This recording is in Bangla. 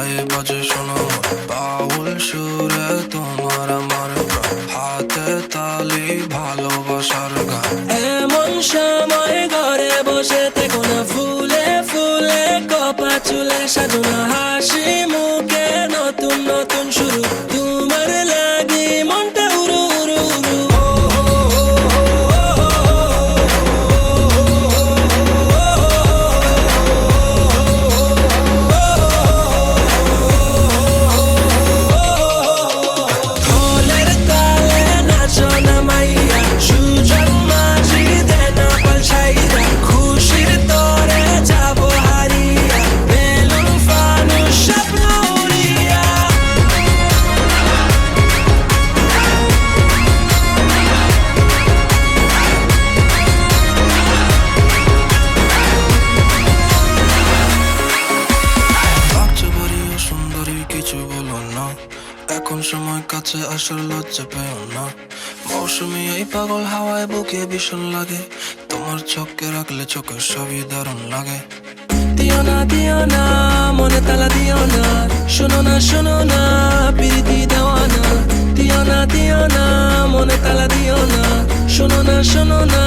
পায়ে বাজে শোনো বাউল সুরে তোমার আমার প্রাণ, হাতে তালি ভালোবাসার গান। এমন সময় ঘরে বসে থেকো না, ফুলে ফুলে কপা চুলে সাজনা, হাসি মুখে নতুন নতুন শুরু, তোমার লাগি মনটা উড়ু উড়ু উড়ু। ঢোলের তালে নাচো না মাইয়া, সুজন মাঝি দেনা পাল্টাইয়া, খুশির তরে যাবো হারিয়া, বেলুন ফানুস স্বপ্ন উড়িয়া। বাচ্চা বাড়িও সুন্দরী কিছু বলো না, এখন সময় কাছে আসার লজ্জা পেও না। মৌসুমি এই পাগল হাওয়ায় বুকে ভীষণ লাগে, তোমার চোখে রাখলে চোখের সবই দারুণ লাগে। দিও না মনে তালা দিও না, শোনো না প্রীতি দেওয়ানা। দিও না মনে তালা দিও না, শোনো না